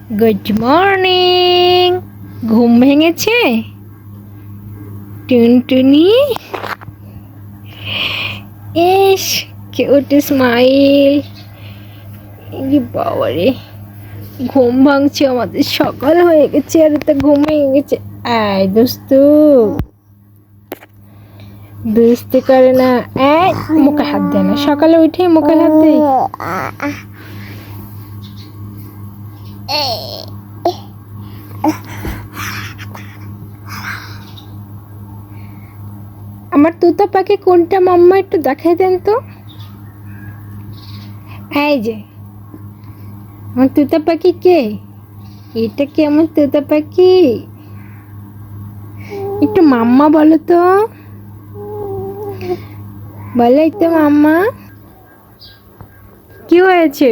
Good morning. ঘুম ভেঙেছে টুনটুনি? ইস কিউট স্মাইল। বাবারে, ঘুম ভাঙছে আমাদের, সকাল হয়ে গেছে আর এটা ঘুম ভেঙে গেছে। আয় দুস্তু, দুস্তি করে না। মুখে হাত দেয় না, সকালে উঠে মুখে হাত দেয়। আমার তোতা পাখি কোনটা মাম্মা, একটু দেখাই দেন তো। এই যে আমার তোতা পাখি কে? এটা কি আমার তোতা পাখি? একটু মাম্মা বলো তো, বলো একটু মাম্মা। কি হয়েছে?